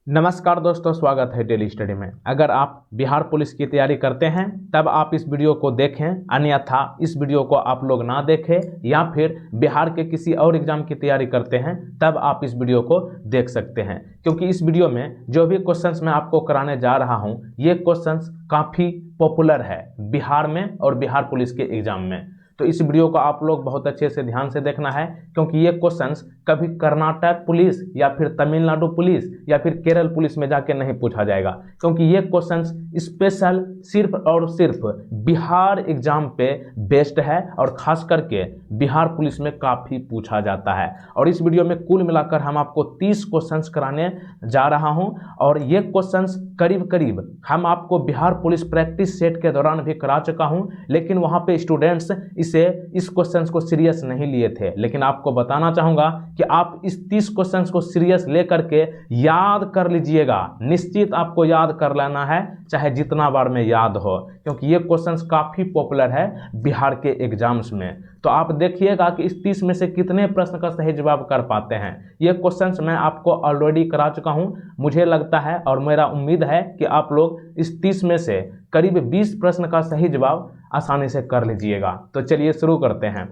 नमस्कार दोस्तों, स्वागत है डेली स्टडी में। अगर आप बिहार पुलिस की तैयारी करते हैं तब आप इस वीडियो को देखें, अन्यथा इस वीडियो को आप लोग ना देखें, या फिर बिहार के किसी और एग्जाम की तैयारी करते हैं तब आप इस वीडियो को देख सकते हैं। क्योंकि इस वीडियो में जो भी क्वेश्चंस मैं आपको कराने जा रहा हूं, ये क्वेश्चंस काफ़ी पॉपुलर है बिहार में और बिहार पुलिस के एग्जाम में। तो इस वीडियो को आप लोग बहुत अच्छे से ध्यान से देखना है, क्योंकि ये क्वेश्चंस कभी कर्नाटक पुलिस या फिर तमिलनाडु पुलिस या फिर केरल पुलिस में जाके नहीं पूछा जाएगा, क्योंकि ये क्वेश्चंस स्पेशल सिर्फ और सिर्फ बिहार एग्जाम पे बेस्ड है और खास करके बिहार पुलिस में काफ़ी पूछा जाता है। और इस वीडियो में कुल मिलाकर हम आपको 30 क्वेश्चंस कराने जा रहा हूं, और ये क्वेश्चंस करीब करीब हम आपको बिहार पुलिस प्रैक्टिस सेट के दौरान भी करा चुका हूं, लेकिन वहां पे स्टूडेंट्स इस क्वेश्चंस को सीरियस नहीं लिए थे। लेकिन आपको बताना चाहूंगा कि आप इस 30 क्वेश्चंस को सीरियस लेकर के याद कर लीजिएगा। निश्चित आपको याद कर लेना है, चाहे जितना बार में याद हो, क्योंकि ये क्वेश्चंस काफी पॉपुलर है बिहार के एग्जाम्स में। तो आप देखिएगा कि इस 30 में से कितने प्रश्न का सही जवाब कर पाते हैं। ये क्वेश्चंस मैं आपको ऑलरेडी करा चुका हूं। मुझे लगता है और मेरा उम्मीद है कि आप लोग इस 30 में से करीब 20 प्रश्न का सही जवाब आसानी से कर लीजिएगा। तो चलिए शुरू करते हैं।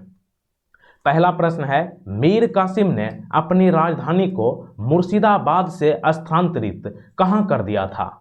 पहला प्रश्न है, मीर कासिम ने अपनी राजधानी को मुर्शिदाबाद से स्थानांतरित कहां कर दिया था?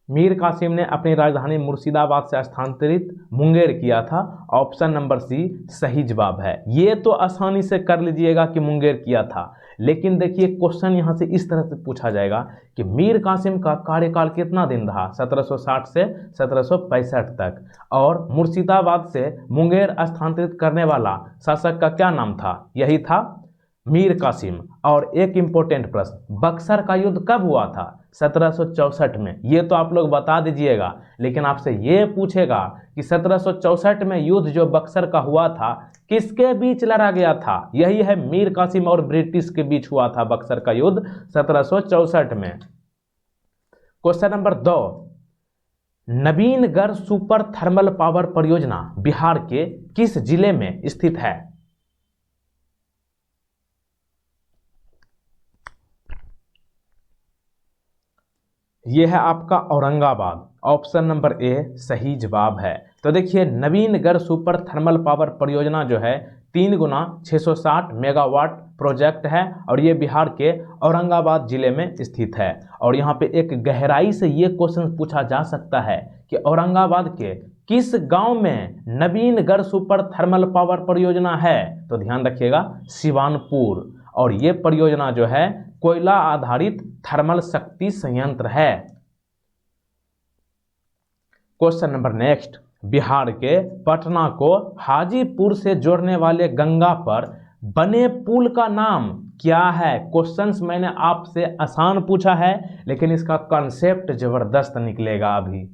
मीर कासिम ने अपनी राजधानी मुर्शिदाबाद से स्थानांतरित मुंगेर किया था। ऑप्शन नंबर सी सही जवाब है। ये तो आसानी से कर लीजिएगा कि मुंगेर किया था, लेकिन देखिए क्वेश्चन यहाँ से इस तरह से पूछा जाएगा कि मीर कासिम का कार्यकाल कितना दिन रहा? 1760 से 1765 तक। और मुर्शिदाबाद से मुंगेर स्थानांतरित करने वाला शासक का क्या नाम था? यही था मीर कासिम। और एक इंपॉर्टेंट प्रश्न, बक्सर का युद्ध कब हुआ था? 1764 में। ये तो आप लोग बता दीजिएगा, लेकिन आपसे ये पूछेगा कि 1764 में युद्ध जो बक्सर का हुआ था किसके बीच लड़ा गया था? यही है, मीर कासिम और ब्रिटिश के बीच हुआ था बक्सर का युद्ध 1764 में। Question number 2, Navinagarh super thermal power परियोजना बिहार के किस जिले में स्थित है? यह है आपका औरंगाबाद। ऑप्शन नंबर ए सही जवाब है। तो देखिए, नवीनगढ़ सुपर थर्मल पावर परियोजना जो है 3 गुना 660 मेगावाट प्रोजेक्ट है, और ये बिहार के औरंगाबाद जिले में स्थित है। और यहाँ पे एक गहराई से ये क्वेश्चन पूछा जा सकता है कि औरंगाबाद के किस गांव में नवीनगढ़ सुपर थर्मल पावर परियोजना है? तो ध्यान रखिएगा, सिवानपुर। और ये परियोजना जो है कोयला आधारित थर्मल शक्ति संयंत्र है। क्वेश्चन नंबर नेक्स्ट, बिहार के पटना को हाजीपुर से जोड़ने वाले गंगा पर बने पुल का नाम क्या है? क्वेश्चंस मैंने आपसे आसान पूछा है, लेकिन इसका कॉन्सेप्ट जबरदस्त निकलेगा अभी।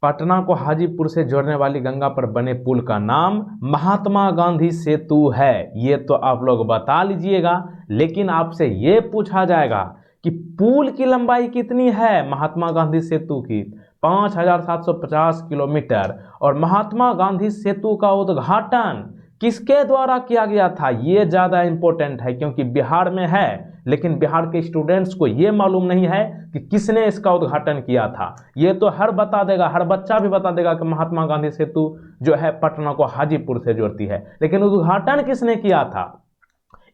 पटना को हाजीपुर से जोड़ने वाली गंगा पर बने पुल का नाम महात्मा गांधी सेतु है। ये तो आप लोग बता लीजिएगा, लेकिन आपसे ये पूछा जाएगा कि पुल की लंबाई कितनी है महात्मा गांधी सेतु की? 5750 किलोमीटर। और महात्मा गांधी सेतु का उद्घाटन किसके द्वारा किया गया था? ये ज़्यादा इंपॉर्टेंट है, क्योंकि बिहार में है, लेकिन बिहार के स्टूडेंट्स को ये मालूम नहीं है कि किसने इसका उद्घाटन किया था। ये तो हर बता देगा, हर बच्चा भी बता देगा कि महात्मा गांधी सेतु जो है पटना को हाजीपुर से जोड़ती है, लेकिन उद्घाटन किसने किया था?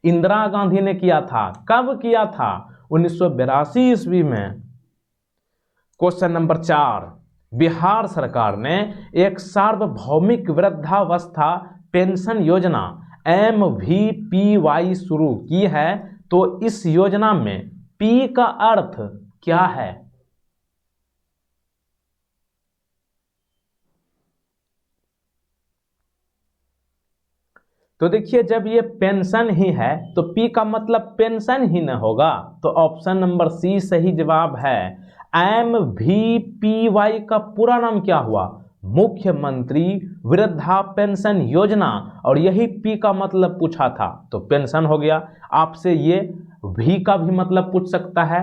इंदिरा गांधी ने किया था। कब किया था? 1982 ईस्वी में। क्वेश्चन नंबर 4, बिहार सरकार ने एक सार्वभौमिक वृद्धावस्था पेंशन योजना MVPY शुरू की है, तो इस योजना में P का अर्थ क्या है? तो देखिए, जब ये पेंशन ही है तो P का मतलब पेंशन ही न होगा, तो ऑप्शन नंबर सी सही जवाब है। MVPY का पूरा नाम क्या हुआ? मुख्यमंत्री वृद्धा पेंशन योजना। और यही P का मतलब पूछा था, तो पेंशन हो गया। आपसे ये V का भी मतलब पूछ सकता है,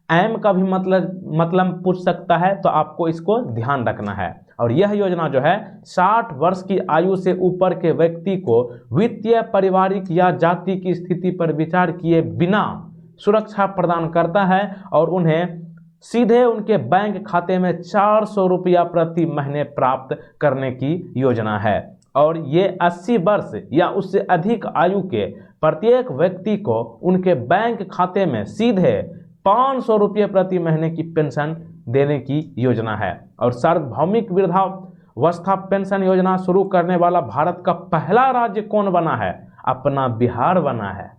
एम का भी मतलब पूछ सकता है, तो आपको इसको ध्यान रखना है। और यह योजना जो है 60 वर्ष की आयु से ऊपर के व्यक्ति को वित्तीय, पारिवारिक या जाति की स्थिति पर विचार किए बिना सुरक्षा प्रदान करता है और उन्हें सीधे उनके बैंक खाते में 400 रुपया प्रति महीने प्राप्त करने की योजना है। और ये 80 वर्ष या उससे अधिक आयु के प्रत्येक व्यक्ति को उनके बैंक खाते में सीधे 500 रुपये प्रति महीने की पेंशन देने की योजना है। और सार्वभौमिक वृद्धावस्था पेंशन योजना शुरू करने वाला भारत का पहला राज्य कौन बना है? अपना बिहार बना है।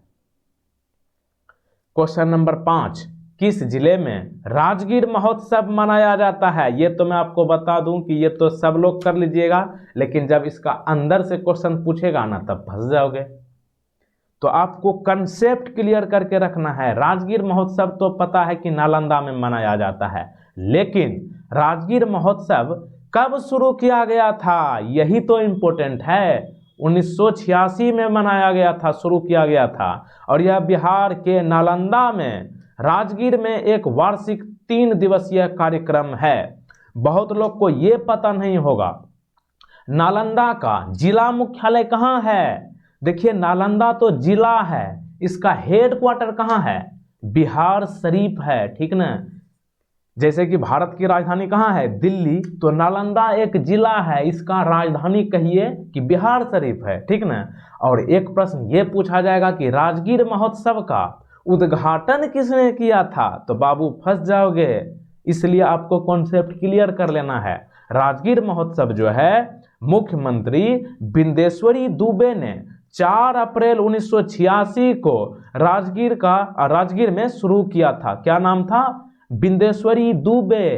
क्वेश्चन नंबर 5, किस जिले में राजगीर महोत्सव मनाया जाता है? ये तो मैं आपको बता दूं कि ये तो सब लोग कर लीजिएगा, लेकिन जब इसका अंदर से क्वेश्चन पूछेगा ना तब फंस जाओगे। तो आपको कंसेप्ट क्लियर करके रखना है। राजगीर महोत्सव तो पता है कि नालंदा में मनाया जाता है, लेकिन राजगीर महोत्सव कब शुरू किया गया था, यही तो इम्पोर्टेंट है। 1986 में मनाया गया था, शुरू किया गया था। और यह बिहार के नालंदा में राजगीर में एक वार्षिक 3 दिवसीय कार्यक्रम है। बहुत लोग को ये पता नहीं होगा नालंदा का जिला मुख्यालय कहाँ है। देखिए, नालंदा तो जिला है, इसका हेडक्वार्टर कहाँ है? बिहार शरीफ है, ठीक ना। जैसे कि भारत की राजधानी कहाँ है? दिल्ली। तो नालंदा एक जिला है, इसका राजधानी कहिए कि बिहार शरीफ है, ठीक ना। और एक प्रश्न ये पूछा जाएगा कि राजगीर महोत्सव का उद्घाटन किसने किया था, तो बाबू फंस जाओगे। इसलिए आपको कॉन्सेप्ट क्लियर कर लेना है। राजगीर महोत्सव जो है मुख्यमंत्री बिंदेश्वरी दुबे ने 4 अप्रैल 1986 को राजगीर में शुरू किया था। क्या नाम था? बिंदेश्वरी दुबे।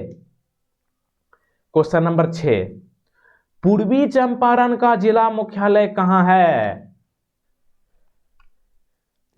क्वेश्चन नंबर 6, पूर्वी चंपारण का जिला मुख्यालय कहां है?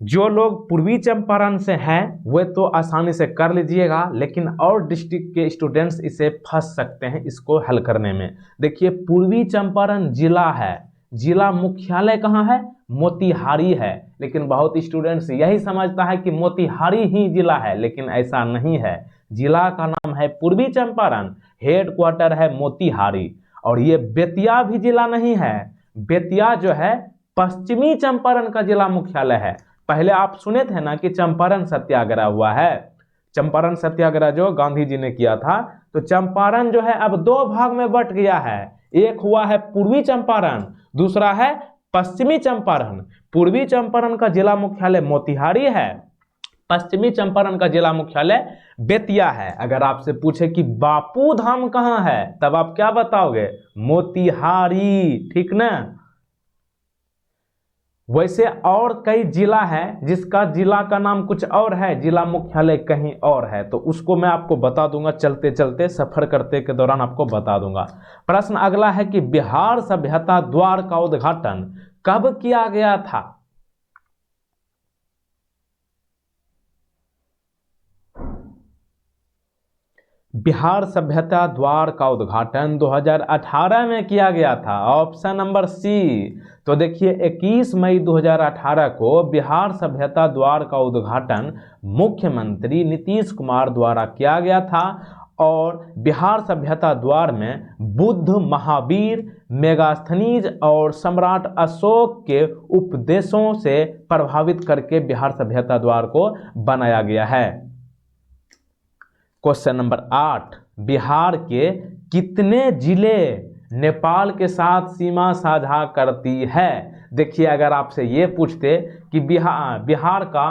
जो लोग पूर्वी चंपारण से हैं वे तो आसानी से कर लीजिएगा, लेकिन और डिस्ट्रिक्ट के स्टूडेंट्स इसे फंस सकते हैं इसको हल करने में। देखिए, पूर्वी चंपारण जिला है, जिला मुख्यालय कहाँ है? मोतिहारी है। लेकिन बहुत स्टूडेंट्स यही समझता है कि मोतिहारी ही जिला है, लेकिन ऐसा नहीं है। जिला का नाम है पूर्वी चंपारण, हेडक्वार्टर है मोतिहारी। और ये बेतिया भी जिला नहीं है, बेतिया जो है पश्चिमी चंपारण का जिला मुख्यालय है। पहले आप सुने थे ना कि चंपारण सत्याग्रह हुआ है, चंपारण सत्याग्रह जो गांधी जी ने किया था। तो चंपारण जो है अब 2 भाग में बट गया है, एक हुआ है पूर्वी चंपारण, दूसरा है पश्चिमी चंपारण। पूर्वी चंपारण का जिला मुख्यालय मोतिहारी है, पश्चिमी चंपारण का जिला मुख्यालय बेतिया है। अगर आपसे पूछे कि बापू धाम कहाँ है, तब आप क्या बताओगे? मोतिहारी, ठीक ना। वैसे और कई जिला है जिसका जिला का नाम कुछ और है, जिला मुख्यालय कहीं और है, तो उसको मैं आपको बता दूंगा, चलते चलते सफर करते के दौरान आपको बता दूंगा। प्रश्न अगला है कि बिहार सभ्यता द्वार का उद्घाटन कब किया गया था? बिहार सभ्यता द्वार का उद्घाटन 2018 में किया गया था, ऑप्शन नंबर सी। तो देखिए, 21 मई 2018 को बिहार सभ्यता द्वार का उद्घाटन मुख्यमंत्री नीतीश कुमार द्वारा किया गया था। और बिहार सभ्यता द्वार में बुद्ध, महावीर, मेगास्थनीज और सम्राट अशोक के उपदेशों से प्रभावित करके बिहार सभ्यता द्वार को बनाया गया है। क्वेश्चन नंबर 8, बिहार के कितने जिले नेपाल के साथ सीमा साझा करती है? देखिए, अगर आपसे ये पूछते कि बिहार का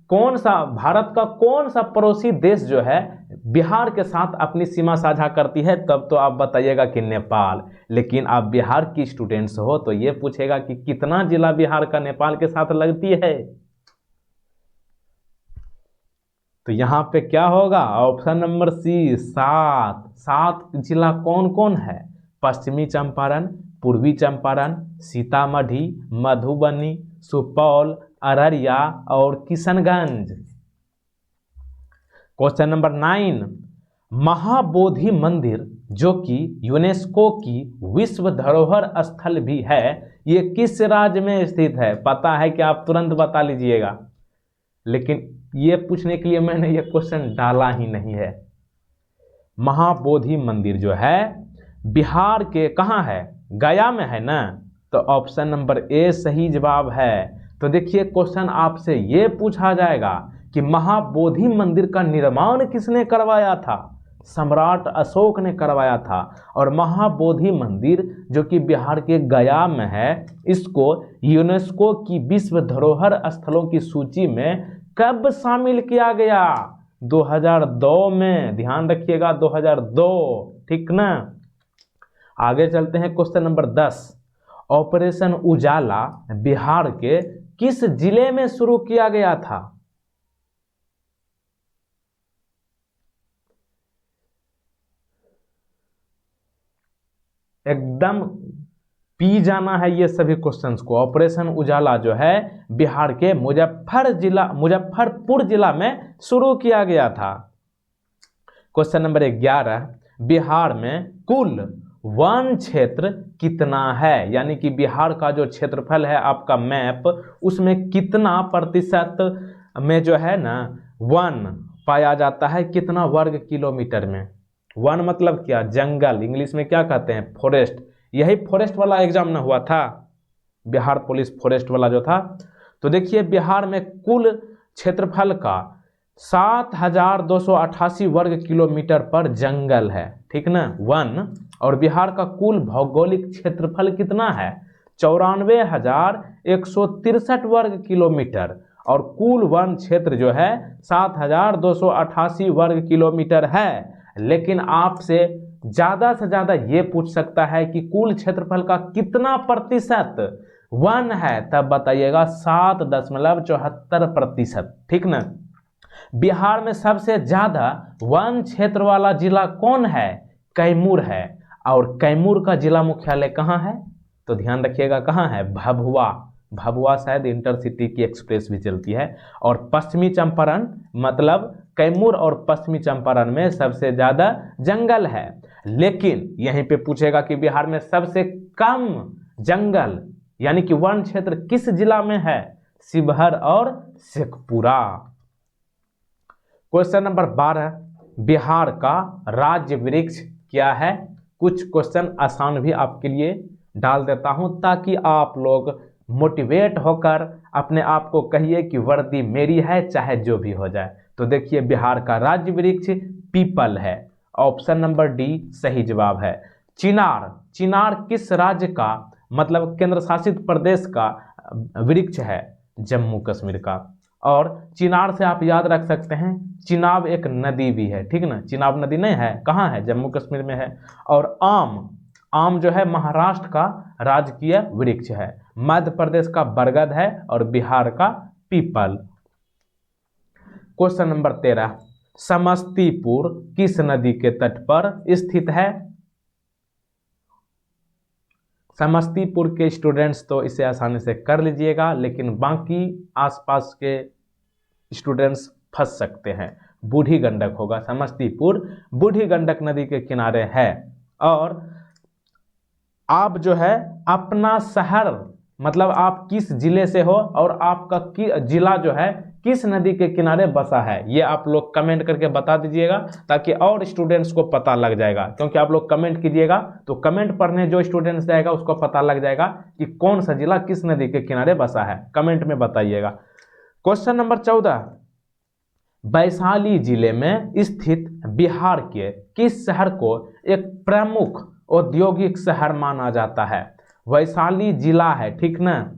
कौन सा, भारत का कौन सा पड़ोसी देश जो है बिहार के साथ अपनी सीमा साझा करती है, तब तो आप बताइएगा कि नेपाल। लेकिन आप बिहार की स्टूडेंट्स हो तो ये पूछेगा कि कितना जिला बिहार का नेपाल के साथ लगती है, तो यहाँ पे क्या होगा? ऑप्शन नंबर सी, 7 जिला कौन कौन है? पश्चिमी चंपारण, पूर्वी चंपारण, सीतामढ़ी, मधुबनी, सुपौल, अररिया और किशनगंज। क्वेश्चन नंबर 9, महाबोधि मंदिर जो कि यूनेस्को की विश्व धरोहर स्थल भी है, ये किस राज्य में स्थित है? पता है कि आप तुरंत बता लीजिएगा, लेकिन ये पूछने के लिए मैंने ये क्वेश्चन डाला ही नहीं है। महाबोधि मंदिर जो है बिहार के कहाँ है? गया में है ना, तो ऑप्शन नंबर ए सही जवाब है। तो देखिए क्वेश्चन आपसे ये पूछा जाएगा कि महाबोधि मंदिर का निर्माण किसने करवाया था? सम्राट अशोक ने करवाया था। और महाबोधि मंदिर जो कि बिहार के गया में है, इसको यूनेस्को की विश्व धरोहर स्थलों की सूची में कब शामिल किया गया? 2002 में, ध्यान रखिएगा 2002, ठीक ना। आगे चलते हैं क्वेश्चन नंबर 10। ऑपरेशन उजाला बिहार के किस जिले में शुरू किया गया था? एकदम पी जाना है ये सभी क्वेश्चंस को। ऑपरेशन उजाला जो है बिहार के मुजफ्फरपुर जिला में शुरू किया गया था। Question number 11। बिहार में कुल वन क्षेत्र कितना है? यानी कि बिहार का जो क्षेत्रफल है आपका मैप, उसमें कितना प्रतिशत में जो है ना वन पाया जाता है, कितना वर्ग किलोमीटर में? वन मतलब क्या? जंगल, इंग्लिश में क्या कहते हैं? फॉरेस्ट। यही फॉरेस्ट वाला एग्जाम ना हुआ था, बिहार पुलिस फॉरेस्ट वाला जो था। तो देखिए बिहार में कुल क्षेत्रफल का 7,288 वर्ग किलोमीटर पर जंगल है, ठीक ना, वन। और बिहार का कुल भौगोलिक क्षेत्रफल कितना है? 94,163 वर्ग किलोमीटर। और कुल वन क्षेत्र जो है 7,288 वर्ग किलोमीटर है। लेकिन आपसे ज़्यादा से ज़्यादा ये पूछ सकता है कि कुल क्षेत्रफल का कितना प्रतिशत वन है, तब बताइएगा 7.74%, ठीक ना। बिहार में सबसे ज़्यादा वन क्षेत्र वाला जिला कौन है? कैमूर है। और कैमूर का जिला मुख्यालय कहाँ है? तो ध्यान रखिएगा कहाँ है? भभुआ। भभुआ शायद इंटरसिटी की एक्सप्रेस भी चलती है। और पश्चिमी चंपारण, मतलब कैमूर और पश्चिमी चंपारण में सबसे ज़्यादा जंगल है। लेकिन यहीं पे पूछेगा कि बिहार में सबसे कम जंगल यानी कि वन क्षेत्र किस जिला में है? शिवहर और शेखपुरा। Question number 12। बिहार का राज्य वृक्ष क्या है? कुछ क्वेश्चन आसान भी आपके लिए डाल देता हूं ताकि आप लोग मोटिवेट होकर अपने आप को कहिए कि वर्दी मेरी है चाहे जो भी हो जाए। तो देखिए बिहार का राज्य वृक्ष पीपल है। ऑप्शन नंबर डी सही जवाब है। चिनार, चिनार किस राज्य का, मतलब केंद्र शासित प्रदेश का वृक्ष है? जम्मू कश्मीर का। और चिनार से आप याद रख सकते हैं चिनाब एक नदी भी है, ठीक ना। चिनाब नदी नहीं है, कहाँ है? जम्मू कश्मीर में है। और आम, आम जो है महाराष्ट्र का राजकीय वृक्ष है। मध्य प्रदेश का बरगद है और बिहार का पीपल। Question number 13। समस्तीपुर किस नदी के तट पर स्थित है? समस्तीपुर के स्टूडेंट्स तो इसे आसानी से कर लीजिएगा, लेकिन बाकी आसपास के स्टूडेंट्स फंस सकते हैं। बूढ़ी गंडक होगा। समस्तीपुर बूढ़ी गंडक नदी के किनारे है। और आप जो है अपना शहर, मतलब आप किस जिले से हो और आपका जिला जो है किस नदी के किनारे बसा है, ये आप लोग कमेंट करके बता दीजिएगा ताकि और स्टूडेंट्स को पता लग जाएगा। क्योंकि आप लोग कमेंट कीजिएगा तो कमेंट पढ़ने जो स्टूडेंट्स जाएगा उसको पता लग जाएगा कि कौन सा जिला किस नदी के किनारे बसा है। कमेंट में बताइएगा। Question number 14। वैशाली जिले में स्थित बिहार के किस शहर को एक प्रमुख औद्योगिक शहर माना जाता है? वैशाली जिला है, ठीक ना।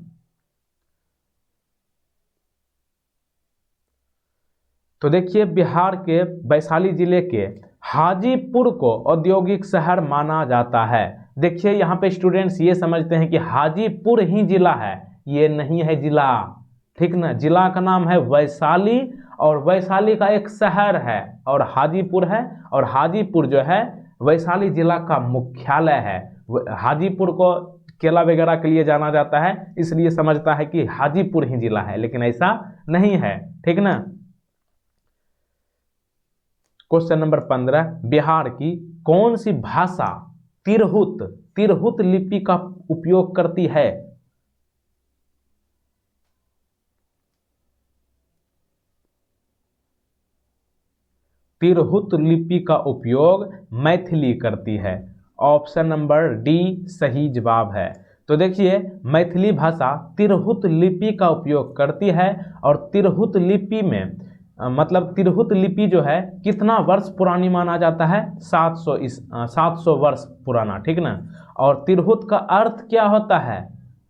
तो देखिए बिहार के वैशाली जिले के हाजीपुर को औद्योगिक शहर माना जाता है। देखिए यहाँ पे स्टूडेंट्स ये समझते हैं कि हाजीपुर ही जिला है, ये नहीं है जिला, ठीक ना। जिला का नाम है वैशाली और वैशाली का एक शहर है और हाजीपुर है। और हाजीपुर जो है वैशाली जिला का मुख्यालय है। हाजीपुर को केला वगैरह के लिए जाना जाता है, इसलिए समझता है कि हाजीपुर ही जिला है, लेकिन ऐसा नहीं है, ठीक ना। Question number 15। बिहार की कौन सी भाषा तिरहुत लिपि का उपयोग करती है? तिरहुत लिपि का उपयोग मैथिली करती है। ऑप्शन नंबर डी सही जवाब है। तो देखिए मैथिली भाषा तिरहुत लिपि का उपयोग करती है और तिरहुत लिपि में मतलब तिरहुत लिपि जो है कितना वर्ष पुरानी माना जाता है? 700 वर्ष पुराना, ठीक ना। और तिरहुत का अर्थ क्या होता है?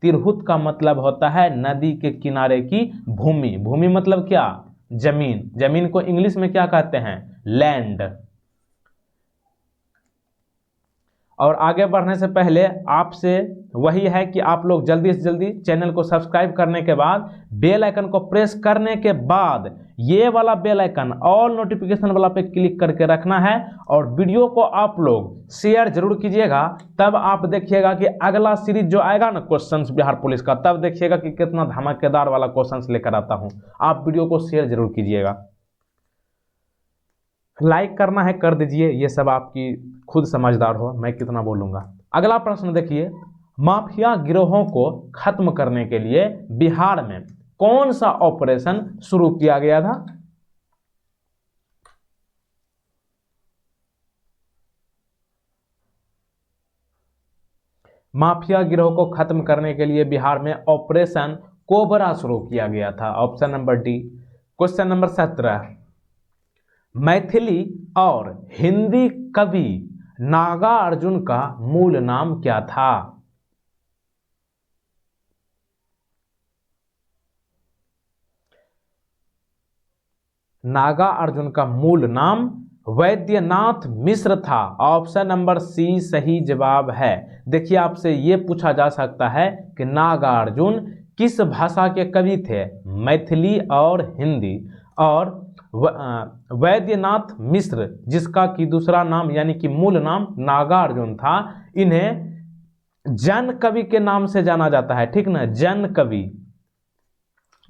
तिरहुत का मतलब होता है नदी के किनारे की भूमि। भूमि मतलब क्या? जमीन। जमीन को इंग्लिश में क्या कहते हैं? लैंड। और आगे बढ़ने से पहले आपसे वही है कि आप लोग जल्दी से जल्दी चैनल को सब्सक्राइब करने के बाद बेल आइकन को प्रेस करने के बाद ये वाला बेल आइकन ऑल नोटिफिकेशन वाला पे क्लिक करके रखना है और वीडियो को आप लोग शेयर जरूर कीजिएगा। तब आप देखिएगा कि अगला सीरीज जो आएगा ना क्वेश्चंस बिहार पुलिस का, तब देखिएगा कि कितना धमाकेदार वाला क्वेश्चंस लेकर आता हूं। आप वीडियो को शेयर जरूर कीजिएगा। लाइक करना है कर दीजिए, ये सब आपकी खुद समझदार हो, मैं कितना बोलूंगा। अगला प्रश्न देखिए, माफिया गिरोहों को खत्म करने के लिए बिहार में कौन सा ऑपरेशन शुरू किया गया था? माफिया गिरोह को खत्म करने के लिए बिहार में ऑपरेशन कोबरा शुरू किया गया था। Option number D. Question number 17, Maithili और हिंदी कवि नागार्जुन का मूल नाम क्या था? नागार्जुन का मूल नाम वैद्यनाथ मिश्र था। ऑप्शन नंबर सी सही जवाब है। देखिए आपसे यह पूछा जा सकता है कि नागार्जुन किस भाषा के कवि थे? मैथिली और हिंदी। और वैद्यनाथ मिश्र जिसका कि दूसरा नाम यानी कि मूल नाम नागार्जुन था, इन्हें जन कवि के नाम से जाना जाता है, ठीक ना, जन कवि।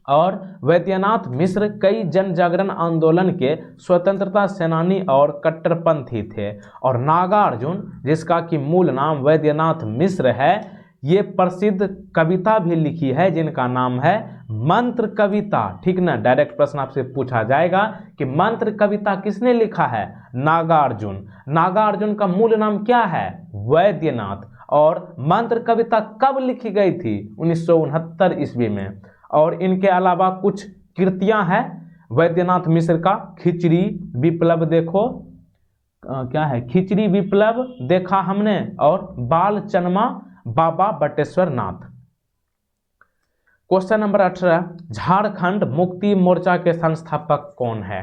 और वैद्यनाथ मिश्र कई जन जागरण आंदोलन के स्वतंत्रता सेनानी और कट्टरपंथी थे। और नागार्जुन जिसका कि मूल नाम वैद्यनाथ मिश्र है, ये प्रसिद्ध कविता भी लिखी है जिनका नाम है मंत्र कविता, ठीक ना। डायरेक्ट प्रश्न आपसे पूछा जाएगा कि मंत्र कविता किसने लिखा है? नागार्जुन। नागार्जुन का मूल नाम क्या है? वैद्यनाथ। और मंत्र कविता कब लिखी गई थी? 1969 ईस्वी में। और इनके अलावा कुछ कृतियां हैं वैद्यनाथ मिश्र का, खिचड़ी विप्लव देखो, क्या है, खिचड़ी विप्लव देखा हमने, और बाल चनमा बाबा बटेश्वर नाथ। क्वेश्चन नंबर 18, झारखंड मुक्ति मोर्चा के संस्थापक कौन है?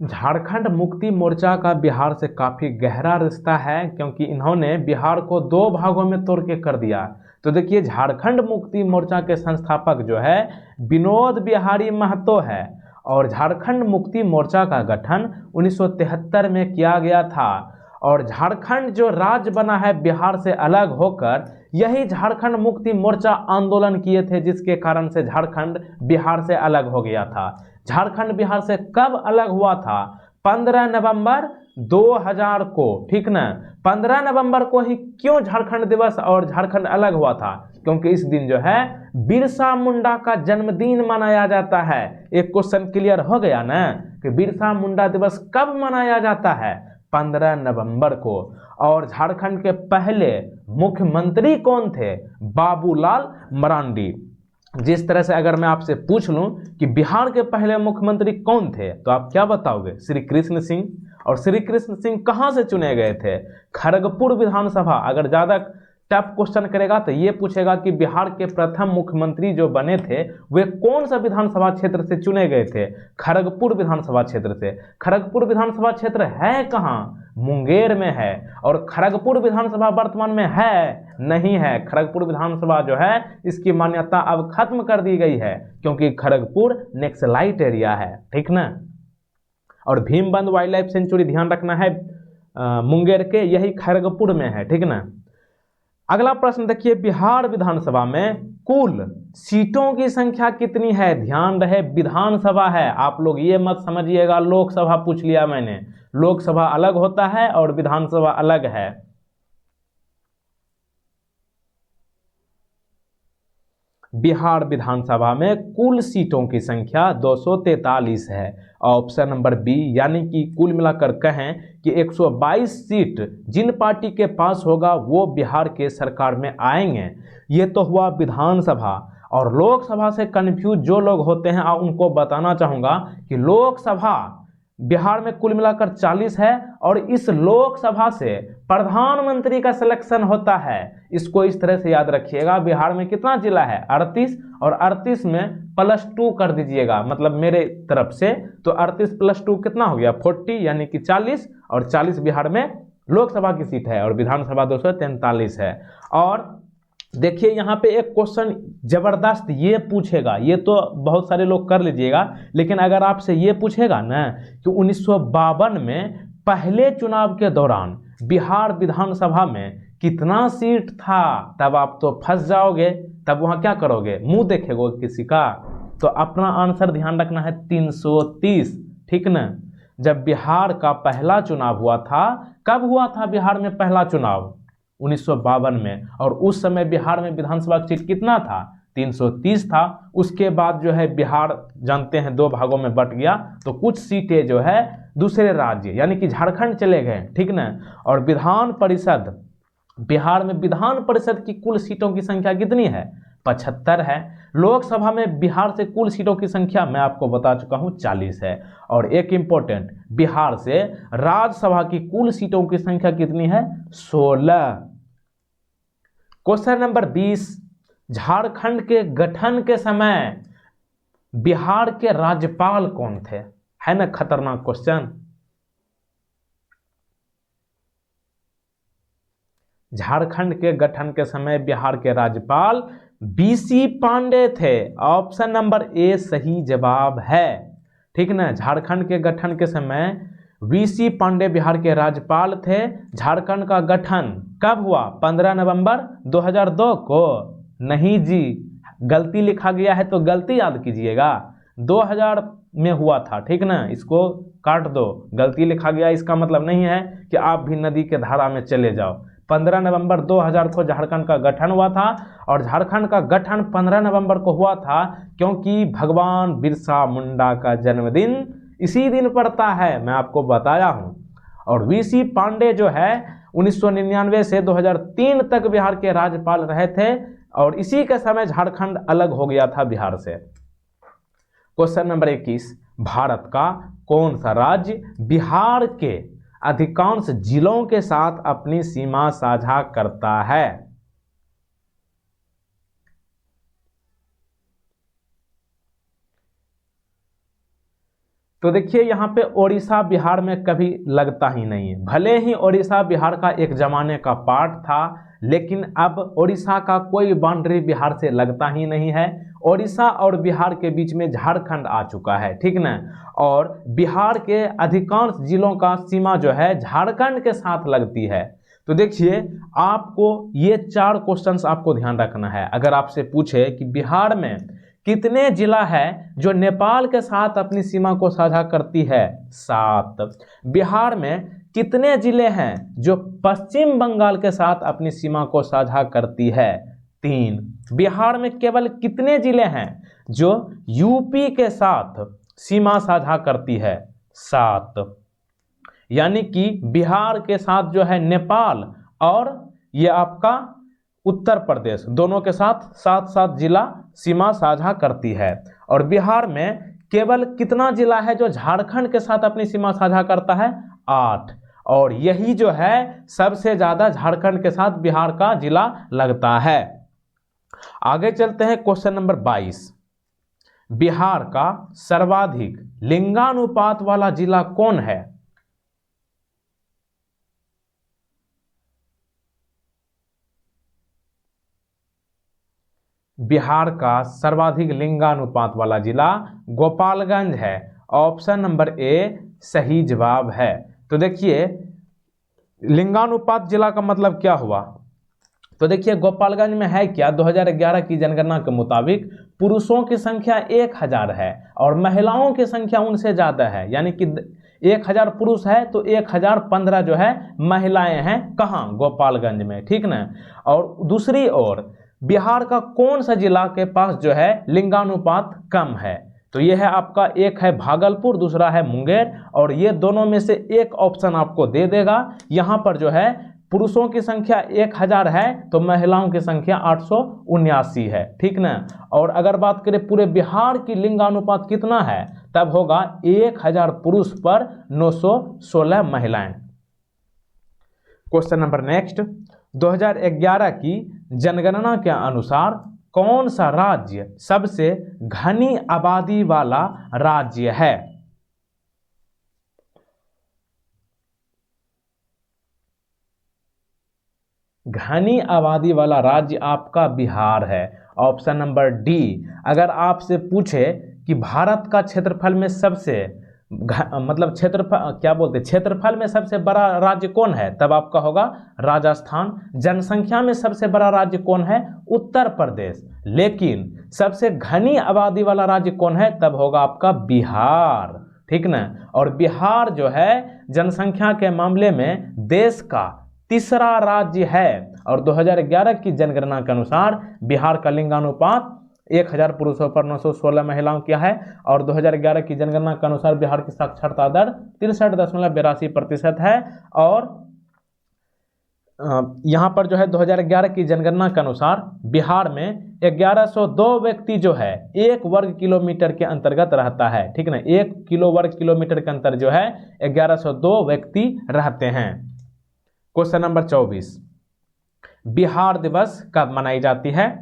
झारखंड मुक्ति मोर्चा का बिहार से काफी गहरा रिश्ता है, क्योंकि इन्होंने बिहार को दो भागों में तोड़ के कर दिया। तो देखिए झारखंड मुक्ति मोर्चा के संस्थापक जो है विनोद बिहारी महतो है। और झारखंड मुक्ति मोर्चा का गठन 1973 में किया गया था। और झारखंड जो राज्य बना है बिहार से अलग होकर, यही झारखंड मुक्ति मोर्चा आंदोलन किए थे, जिसके कारण से झारखंड बिहार से अलग हो गया था। झारखंड बिहार से कब अलग हुआ था? 15 नवंबर 2000 को, ठीक ना। 15 नवंबर को ही क्यों झारखंड दिवस और झारखंड अलग हुआ था? क्योंकि इस दिन जो है बिरसा मुंडा का जन्मदिन मनाया जाता है। एक क्वेश्चन क्लियर हो गया ना कि बिरसा मुंडा दिवस कब मनाया जाता है? 15 नवंबर को। और झारखंड के पहले मुख्यमंत्री कौन थे? बाबूलाल मरांडी। जिस तरह से अगर मैं आपसे पूछ लूं कि बिहार के पहले मुख्यमंत्री कौन थे, तो आप क्या बताओगे? श्री कृष्ण सिंह। और श्री कृष्ण सिंह कहां से चुने गए थे? खड़गपुर विधानसभा। अगर ज्यादा टफ क्वेश्चन करेगा तो ये पूछेगा कि बिहार के प्रथम मुख्यमंत्री जो बने थे वे कौन सा विधानसभा क्षेत्र से चुने गए थे? खड़गपुर विधानसभा क्षेत्र से। खड़गपुर विधानसभा क्षेत्र है कहां? मुंगेर में है। और खड़गपुर विधानसभा वर्तमान में है? नहीं है। खड़गपुर विधानसभा जो है इसकी मान्यता अब खत्म कर दी गई है, क्योंकि खड़गपुर नेक्सलाइट एरिया है, ठीक ना। और भीमबंद वाइल्ड लाइफ सेंचुरी ध्यान रखना है मुंगेर के, यही खड़गपुर में है, ठीक ना। अगला प्रश्न देखिए, बिहार विधानसभा में कुल सीटों की संख्या कितनी है? ध्यान रहे विधानसभा है, आप लोग ये मत समझिएगा लोकसभा पूछ लिया मैंने। लोकसभा अलग होता है और विधानसभा अलग है। बिहार विधानसभा में कुल सीटों की संख्या 243 है। ऑप्शन नंबर बी, यानी कि कुल मिलाकर कहें कि 122 सीट जिन पार्टी के पास होगा वो बिहार के सरकार में आएंगे। ये तो हुआ विधानसभा। और लोकसभा से कंफ्यूज जो लोग होते हैं उनको बताना चाहूँगा कि लोकसभा बिहार में कुल मिलाकर 40 है और इस लोकसभा से प्रधानमंत्री का सिलेक्शन होता है। इसको इस तरह से याद रखिएगा, बिहार में कितना जिला है 38, और 38 में +2 कर दीजिएगा, मतलब मेरे तरफ से, तो 38 + 2 कितना हो गया 40, यानी कि 40, और 40 बिहार में लोकसभा की सीट है और विधानसभा 243 है। और देखिए यहाँ पे एक क्वेश्चन जबरदस्त ये पूछेगा, ये तो बहुत सारे लोग कर लीजिएगा, लेकिन अगर आपसे ये पूछेगा ना कि 1952 में पहले चुनाव के दौरान बिहार विधानसभा में कितना सीट था, तब आप तो फंस जाओगे। तब वहाँ क्या करोगे, मुंह देखेगो किसी का। तो अपना आंसर ध्यान रखना है 330, ठीक ना। जब बिहार का पहला चुनाव हुआ था, कब हुआ था बिहार में पहला चुनाव, 1952 में, और उस समय बिहार में विधानसभा सीट कितना था 330 था। उसके बाद जो है बिहार जानते हैं 2 भागों में बट गया, तो कुछ सीटें जो है दूसरे राज्य यानी कि झारखंड चले गए, ठीक ना। और विधान परिषद, बिहार में विधान परिषद की कुल सीटों की संख्या कितनी है 75 है। लोकसभा में बिहार से कुल सीटों की संख्या मैं आपको बता चुका हूं 40 है। और एक इंपॉर्टेंट, बिहार से राज्यसभा की कुल सीटों की संख्या कितनी है 16। क्वेश्चन नंबर 20, झारखंड के गठन के समय बिहार के राज्यपाल कौन थे, है ना खतरनाक क्वेश्चन। झारखंड के गठन के समय बिहार के राज्यपाल बीसी पांडे थे। ऑप्शन नंबर ए सही जवाब है, ठीक ना। झारखंड के गठन के समय बीसी पांडे बिहार के राज्यपाल थे। झारखंड का गठन कब हुआ 15 नवंबर 2002 को, नहीं जी, गलती लिखा गया है तो गलती याद कीजिएगा, 2000 में हुआ था, ठीक ना। इसको काट दो, गलती लिखा गया इसका मतलब नहीं है कि आप भी नदी के धारा में चले जाओ। 15 नवंबर 2000 को झारखंड का गठन हुआ था, और झारखंड का गठन 15 नवंबर को हुआ था क्योंकि भगवान बिरसा मुंडा का जन्मदिन इसी दिन पड़ता है, मैं आपको बताया हूं। और वीसी पांडे जो है 1999 से 2003 तक बिहार के राज्यपाल रहे थे, और इसी के समय झारखंड अलग हो गया था बिहार से। क्वेश्चन नंबर 21, भारत का कौन सा राज्य बिहार के अधिकांश जिलों के साथ अपनी सीमा साझा करता है। तो देखिए यहाँ पे ओडिशा बिहार में कभी लगता ही नहीं है। भले ही ओडिशा बिहार का एक जमाने का पार्ट था, लेकिन अब ओडिशा का कोई बाउंड्री बिहार से लगता ही नहीं है। ओडिशा और बिहार के बीच में झारखंड आ चुका है, ठीक ना। और बिहार के अधिकांश जिलों का सीमा जो है झारखंड के साथ लगती है। तो देखिए आपको ये 4 क्वेश्चंस आपको ध्यान रखना है। अगर आपसे पूछे कि बिहार में कितने जिला है जो नेपाल के साथ अपनी सीमा को साझा करती है, 7। बिहार में कितने जिले हैं जो पश्चिम बंगाल के साथ अपनी सीमा को साझा करती है, 3। बिहार में केवल कितने जिले हैं जो यूपी के साथ सीमा साझा करती है, 7। यानी कि बिहार के साथ जो है नेपाल और ये आपका उत्तर प्रदेश दोनों के साथ 7-7 जिला सीमा साझा करती है। और बिहार में केवल कितना जिला है जो झारखंड के साथ अपनी सीमा साझा करता है, 8। और यही जो है सबसे ज्यादा झारखंड के साथ बिहार का जिला लगता है। आगे चलते हैं क्वेश्चन नंबर 22, बिहार का सर्वाधिक लिंगानुपात वाला जिला कौन है। बिहार का सर्वाधिक लिंगानुपात वाला जिला गोपालगंज है। ऑप्शन नंबर ए सही जवाब है। तो देखिए लिंगानुपात जिला का मतलब क्या हुआ, तो देखिए गोपालगंज में है क्या, 2011 की जनगणना के मुताबिक पुरुषों की संख्या 1000 है और महिलाओं की संख्या उनसे ज़्यादा है। यानी कि 1000 पुरुष है तो 1015 जो है महिलाएं हैं, कहाँ, गोपालगंज में, ठीक ना। और दूसरी ओर बिहार का कौन सा जिला के पास जो है लिंगानुपात कम है? तो ये है आपका, एक है भागलपुर, दूसरा है मुंगेर, और ये दोनों में से एक ऑप्शन आपको दे देगा। यहाँ पर जो है पुरुषों की संख्या 1000 है तो महिलाओं की संख्या 879 है, ठीक ना। और अगर बात करें पूरे बिहार की लिंगानुपात कितना है, तब होगा 1000 पुरुष पर 916 महिलाएं। क्वेश्चन नंबर नेक्स्ट, 2011 की जनगणना के अनुसार कौन सा राज्य सबसे घनी आबादी वाला राज्य है? घनी आबादी वाला राज्य आपका बिहार है, ऑप्शन नंबर डी। अगर आपसे पूछे कि भारत का क्षेत्रफल में सबसे मतलब क्षेत्रफल क्या बोलते हैं, क्षेत्रफल में सबसे बड़ा राज्य कौन है, तब आपका होगा राजस्थान। जनसंख्या में सबसे बड़ा राज्य कौन है, उत्तर प्रदेश। लेकिन सबसे घनी आबादी वाला राज्य कौन है, तब होगा आपका बिहार, ठीक ना। और बिहार जो है जनसंख्या के मामले में देश का तीसरा राज्य है। और 2011 की जनगणना के अनुसार बिहार का लिंगानुपात 1000 पुरुषों पर 916 महिलाओं किया है। और 2011 की जनगणना के अनुसार बिहार की साक्षरता दर 63.82% है। और यहाँ पर जो है 2011 की जनगणना के अनुसार बिहार में 1102 व्यक्ति जो है 1 वर्ग किलोमीटर के अंतर्गत रहता है, ठीक ना। 1 किलो वर्ग किलोमीटर के अंतर जो है 1102 व्यक्ति रहते हैं। क्वेश्चन नंबर 24, बिहार दिवस कब मनाई जाती है?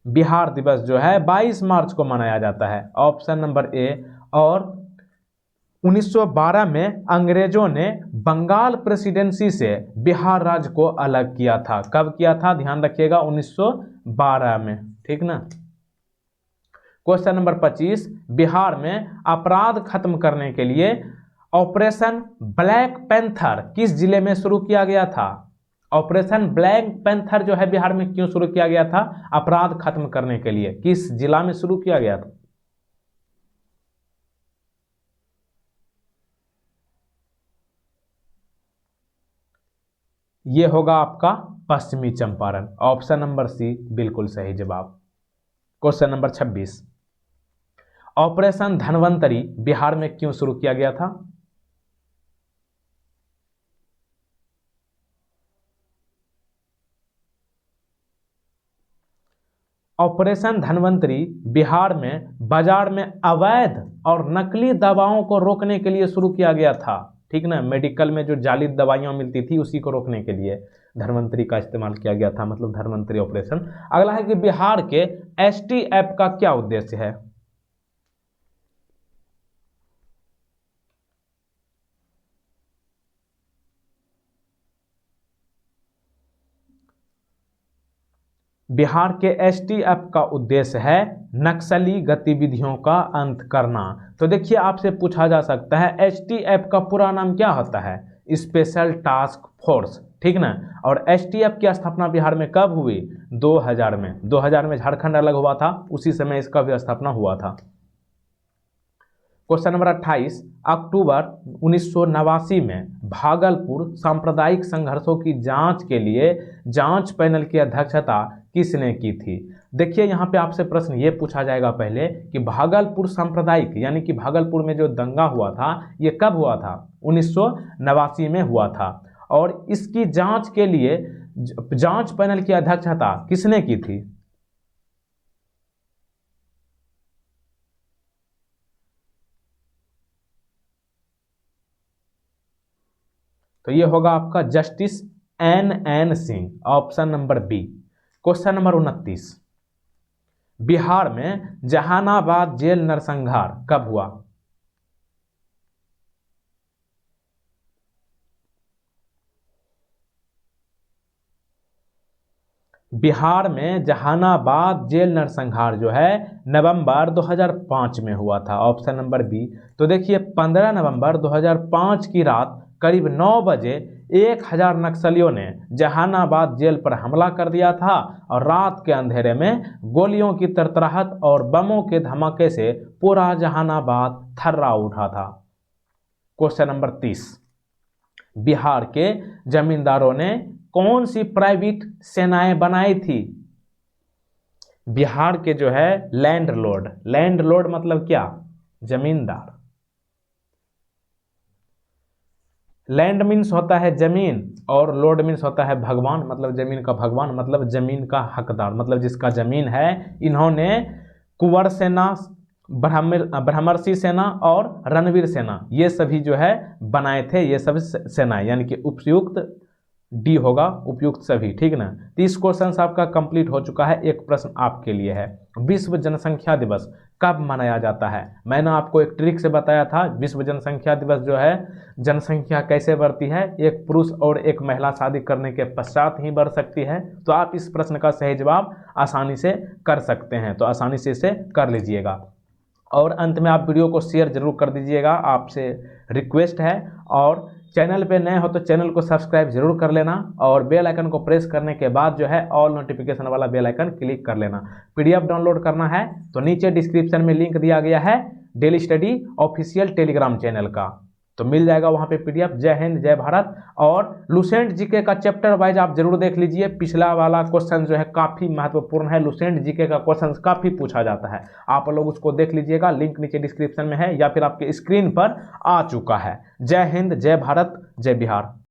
बिहार दिवस जो है 22 मार्च को मनाया जाता है, ऑप्शन नंबर ए। और 1912 में अंग्रेजों ने बंगाल प्रेसिडेंसी से बिहार राज्य को अलग किया था। कब किया था, ध्यान रखिएगा, 1912 में, ठीक ना। क्वेश्चन नंबर 25, बिहार में अपराध खत्म करने के लिए ऑपरेशन ब्लैक पैंथर किस जिले में शुरू किया गया था? ऑपरेशन ब्लैक पैंथर जो है बिहार में क्यों शुरू किया गया था? अपराध खत्म करने के लिए किस जिला में शुरू किया गया था? यह होगा आपका पश्चिमी चंपारण, ऑप्शन नंबर सी बिल्कुल सही जवाब। Question number 26, operation Dhanvantari Bihar में क्यों शुरू किया गया था? ऑपरेशन धनवंतरी बिहार में बाजार में अवैध और नकली दवाओं को रोकने के लिए शुरू किया गया था, ठीक ना। मेडिकल में जो जाली दवाइयां मिलती थी उसी को रोकने के लिए धनवंतरी का इस्तेमाल किया गया था, मतलब धनवंतरी ऑपरेशन। अगला है कि बिहार के एसटीएफ का क्या उद्देश्य है? बिहार के एसटीएफ का उद्देश्य है नक्सली गतिविधियों का अंत करना। तो देखिए आपसे पूछा जा सकता है एसटीएफ का पूरा नाम क्या होता है? स्पेशल टास्क फोर्स, ठीक ना। और एसटीएफ की स्थापना बिहार में कब हुई? 2000 में। 2000 में झारखंड अलग हुआ था, उसी समय इसका भी स्थापना हुआ था। क्वेश्चन नंबर 28, अक्टूबर 1989 में भागलपुर सांप्रदायिक संघर्षों की जांच के लिए जांच पैनल की अध्यक्षता किसने की थी? देखिए यहाँ पे आपसे प्रश्न ये पूछा जाएगा पहले कि भागलपुर सांप्रदायिक यानी कि भागलपुर में जो दंगा हुआ था ये कब हुआ था? 1989 में हुआ था। और इसकी जांच के लिए जांच पैनल की अध्यक्षता किसने की थी? तो ये होगा आपका justice N Singh, option number B. Question number 29, Bihar में जहानाबाद जेल नरसंहार कब हुआ? बिहार में जहानाबाद जेल नरसंहार जो है नवंबर 2005 में हुआ था, ऑप्शन नंबर बी। तो देखिए 15 नवंबर 2005 की रात करीब 9 बजे 1000 नक्सलियों ने जहानाबाद जेल पर हमला कर दिया था और रात के अंधेरे में गोलियों की तरतराहट और बमों के धमाके से पूरा जहानाबाद थर्रा उठा था। क्वेश्चन नंबर 30, बिहार के जमींदारों ने कौन सी प्राइवेट सेनाएं बनाई थी? बिहार के जो है लैंडलॉर्ड मतलब क्या? जमींदार। लैंड मीन्स होता है जमीन और लॉर्ड मीन्स होता है भगवान, मतलब जमीन का भगवान, मतलब जमीन का हकदार, मतलब जिसका जमीन है। इन्होंने कुंवर सेना, ब्रह्मर्षि सेना और रणवीर सेना, ये सभी जो है बनाए थे, ये सभी सेनाएं, यानी कि उपयुक्त डी होगा, उपयुक्त सभी, ठीक ना। 30 क्वेश्चन आपका कंप्लीट हो चुका है। एक प्रश्न आपके लिए है, विश्व जनसंख्या दिवस कब मनाया जाता है? मैंने आपको एक ट्रिक से बताया था, विश्व जनसंख्या दिवस जो है, जनसंख्या कैसे बढ़ती है, एक पुरुष और एक महिला शादी करने के पश्चात ही बढ़ सकती है। तो आप इस प्रश्न का सही जवाब आसानी से कर सकते हैं, तो आसानी से इसे कर लीजिएगा। और अंत में आप वीडियो को शेयर जरूर कर दीजिएगा, आपसे रिक्वेस्ट है। और चैनल पे नए हो तो चैनल को सब्सक्राइब जरूर कर लेना, और बेल आइकन को प्रेस करने के बाद जो है ऑल नोटिफिकेशन वाला बेल आइकन क्लिक कर लेना। पीडीएफ डाउनलोड करना है तो नीचे डिस्क्रिप्शन में लिंक दिया गया है daily study official Telegram channel का, तो मिल जाएगा वहाँ पे पीडीएफ। जय हिंद, जय भारत। और लुसेंट जीके का चैप्टर वाइज आप जरूर देख लीजिए, पिछला वाला क्वेश्चन जो है काफ़ी महत्वपूर्ण है, लुसेंट जीके का क्वेश्चन काफ़ी पूछा जाता है, आप लोग उसको देख लीजिएगा, लिंक नीचे डिस्क्रिप्शन में है या फिर आपके स्क्रीन पर आ चुका है। जय हिंद, जय भारत, जय बिहार।